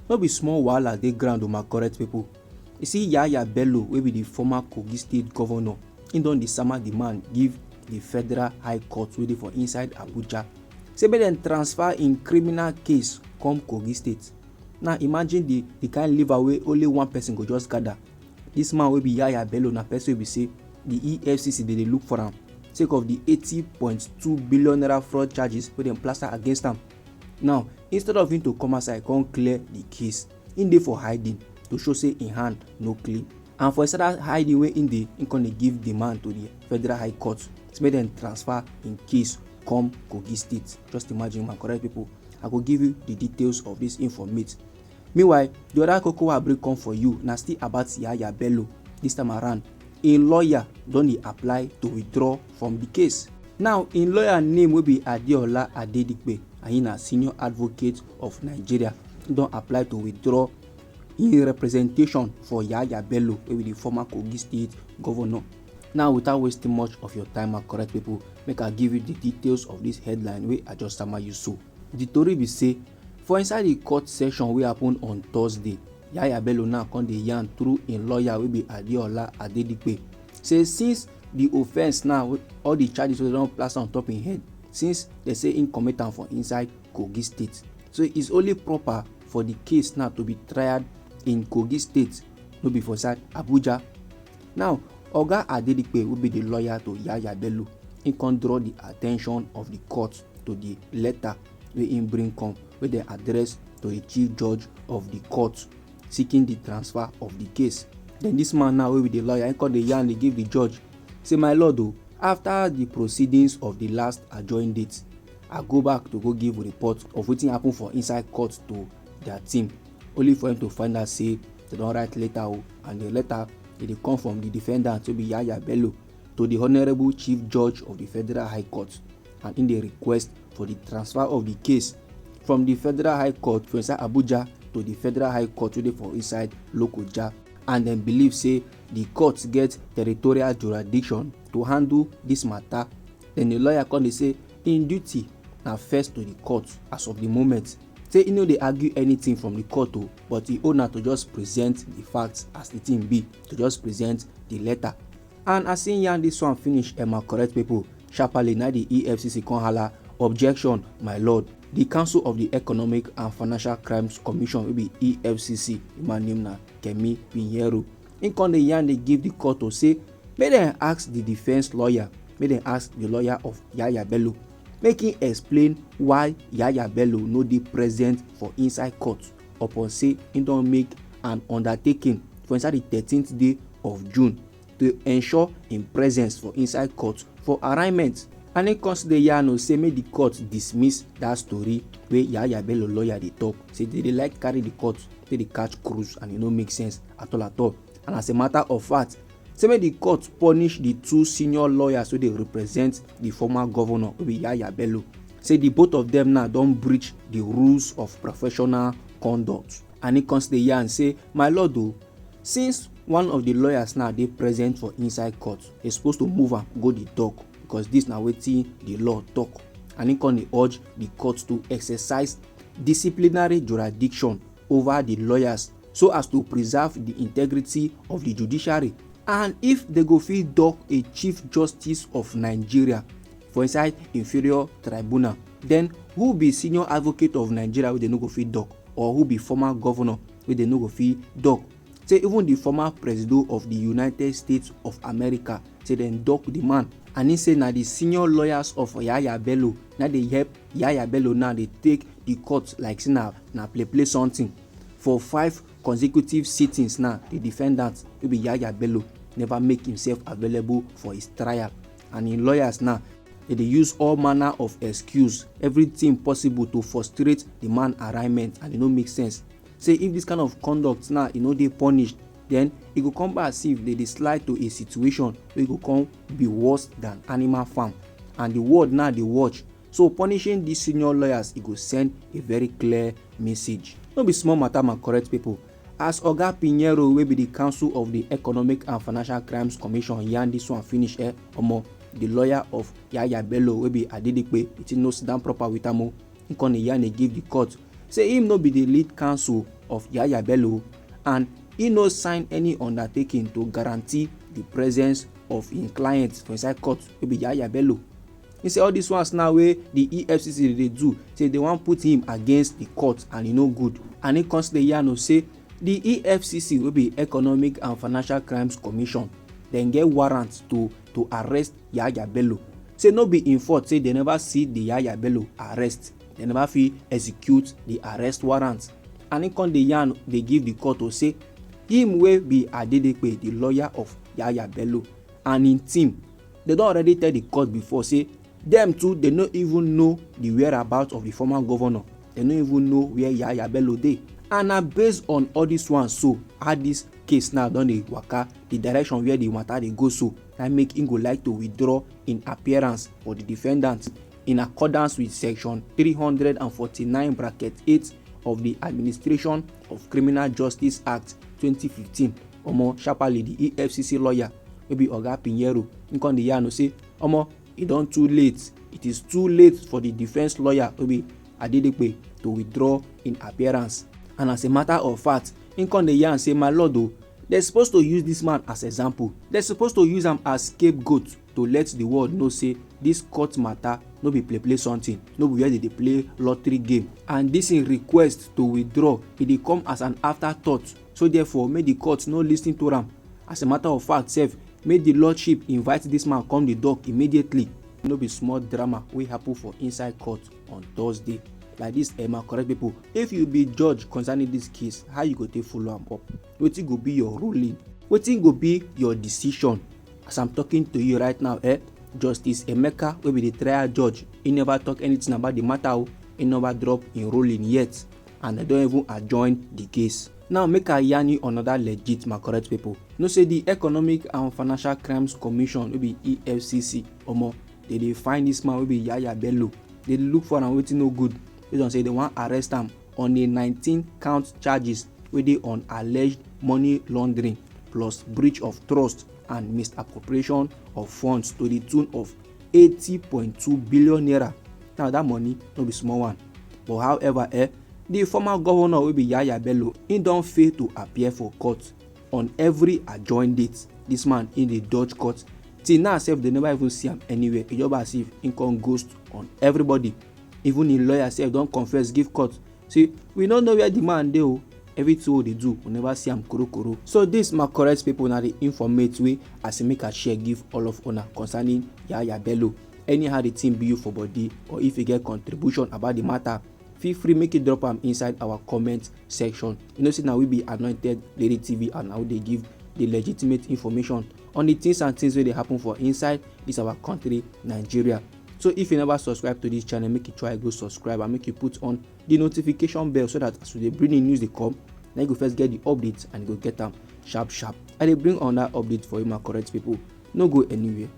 No be small wahala dey ground o my correct pipo. You see Yawa Bello wey be the former Kogi state governor, im don dey sama the man give the federal high court wey dey for inside Abuja say make dem transfer im criminal case come Kogi state. Now imagine the kind liver wey only one person go just gather. This man wey be Yawa Bello na person wey be say the Efcc dey look for am sake of the 80.2 billion naira fraud charges wey dem plaster against am. Now instead of him to come outside come clear the case, him dey for hiding to show say im hand no clean. And for inside that hiding wey him dey, him come dey give demand to the federal high court to make dem transfer im case come Kogi state. Just imagine my correct people. I go give you the details of this informate. Meanwhile, the other koko wey I bring come for you na still about Yawa Bello. This time around, a lawyer don dey apply to withdraw from the case. Now im lawyer name wey be Adeola Adedipe, and he na senior advocate of Nigeria. He don apply to withdraw im representation for Yawa Bello wey be the former Kogi state governor. Now without wasting much of your time my correct people, make I give you the details of this headline wey I just sama you so. The tori be say for inside the court session wey happen on Thursday, Yawa Bello now come dey yarn through im lawyer wey be Adeola Adedipe say since the offence now, all the charges wey don plaster on top im head, since they say im commit am for inside Kogi state, so it's only proper for the case now to be tried in Kogi state, no be for inside Abuja. Now Oga Adedipe wey be the lawyer to Yawa Bello, im come draw the attention of the court to the letter wey im bring come wey dem address to the chief judge of the court seeking the transfer of the case. Then this man now wey be the lawyer, im come dey yarn dey give the judge say, my lord o, after the proceedings of the last adjourned date, I go back to go give report of wetin happen for inside court to their team, only for him to find out say they don write letter o, and the letter dey come from the defendant wey be Yawa Bello to the honourable chief judge of the federal high court, and in the request for the transfer of the case from the federal high court for inside Abuja to the federal high court wey dey for inside Lokoja. And dem believe say the court get territorial jurisdiction to handle this matter. Then the lawyer come dey say im duty na first to the court as of the moment, say e no dey argue anything from the court o, but e own na to just present the facts as the thing be, to just present the letter. And as im yarn this one finish, my correct people, sharparly na the Efcc come hala, objection my lord. The Council of the Economic and Financial Crimes Commission wey be Efcc, im name na BITT3elikult. Im come dey yarn dey give the court to say make dem ask the defence lawyer, make dem ask the lawyer of Yawa Bello, make him explain why Yawa Bello no dey present for inside court upon say im don make an undertaking for inside the 13th day of June to ensure im presence for inside court for arraignment. And im consider yarn say make the court dismiss that story wey Yawa Bello lawyer dey talk, say they dey like carry the court take dey catch cruise and e no make sense at all. And as a matter of fact, say make the court punish the two senior lawyers wey dey represent the former governor wey be Yawa Bello. Say the both of them now don breach the rules of professional conduct. And im consider yarn say, my lord o, since one of the lawyers now dey present for inside court, they supposed to move am go the dock, because this na wetin the law talk. And im come dey urge the court to exercise disciplinary jurisdiction over the lawyers so as to preserve the integrity of the judiciary. And if they go fit dock a chief justice of Nigeria for inside inferior tribunal, then who be senior advocate of Nigeria wey they no go fit dock, or who be former governor wey they no go fit dock? Say even the former president of the United States of America, say dem dock the man. And he say na the senior lawyers of Yawa Bello na dey help Yawa Bello now dey take the court like say na play something. For 5 consecutive sittings now, the defendant wey be Yawa Bello never make himself available for his trial. And im lawyers now, they dey use all manner of excuse, everything possible to frustrate the man arraignment, and e no make sense. Say if this kind of conduct now e no dey punished, then e go come back as if they dey slide to a situation wey go come be worse than animal farm, and the world now dey watch. So punishing these senior lawyers, e go send a very clear message. No be small matter my correct people. As Oga Pinheiro wey be the Council of the Economic and Financial Crimes Commission yarn this one finish, omo, the lawyer of Yawa Bello wey be Adedipe, it no sit down proper with am o. Im come dey yarn dey give the court say him no be the lead counsel of Yaya Bello, and he no sign any undertaking to guarantee the presence of im client for inside court wey be Yaya Bello. He say all these ones now wey the Efcc dey do, say they wan put him against the court and e no good, and he constantly yarn say the Efcc wey be Economic and Financial Crimes Commission dem get warrant to arrest Yaya Bello. Say no be im fault say they never see the Yaya Bello arrest, they never fit execute the arrest warrant, and he come dey yarn dey give the court to say him wey be Adedepe, the lawyer of Yaya Bello, and im team, they don already tell the court before say dem too they no even know the whereabouts of the former governor, they no even know where Yaya Bello dey. And na based on all this one, so how this case now don dey waka, the direction where the matter dey go, so na make him go like to withdraw in appearance for the defendant in accordance with section 349(8) of the Administration of Criminal Justice Act 2015. Sharparly the EFCC lawyer wey be Oga Pinheiro, him come dey yarn say e don too late. It is too late for the defense lawyer wey be Adedepe to withdraw in appearance. And as a matter of fact, him come dey yarn say, my lord o, they're supposed to use this man as example. They're supposed to use am as scapegoat to let the world know say this court matter no be play something, no be where they dey play lottery game. And this in request to withdraw, e dey come as an afterthought. So therefore, make the court no lis ten to am. As a matter of fact sef, make the lordship invite this man come the dock immediately. No be small drama wey happen for inside court on Thursday. Like this, my correct people, if you be judge concerning this case, how you go take follow am up? Wetin go be your ruling? Wetin go be your decision? As I'm talking to you right now, Justice Emeka wey be the trial judge, he never talk anything about the matter. He never drop in ruling yet, and they don't even adjourn the case. Now make I yarn you another legit, my correct people. No say the Economic and Financial Crimes Commission wey be EFCC, they dey find this man wey be Yaya Bello. They look for am wetin no good. They don't say they want arrest am on a 19-count charges wey dey on alleged money laundering plus breach of trust and misappropriation of funds to the tune of 80.2 billion naira. Now that money no be small one. But however, the former governor wey be Yaya Bello, he don fail to appear for court on every adjourned date. This man in the Dutch court, till now sef they never even see am anywhere. E just as if he come ghost on everybody. Even the lawyer sef don confess give court say we no know where the man dey o. Everything wey they do, we never see am koro. So this my correct people, na the informate way as make a share give all of una concerning Yaya Bello. Anyhow the thing be you for body, or if you get contribution about the matter, feel free make you drop am inside our comment section. You know say now we be Anointed Lady TV, and now they give the legitimate information on the things and things wey dey happen for inside this our country, Nigeria. So if you never subscribe to this channel, make you try go subscribe and make you put on the notification bell, so that as we dey bring the news they come, then you go first get the updates and you go get them sharp. I dey bring on that update for you, my correct people. No go anywhere.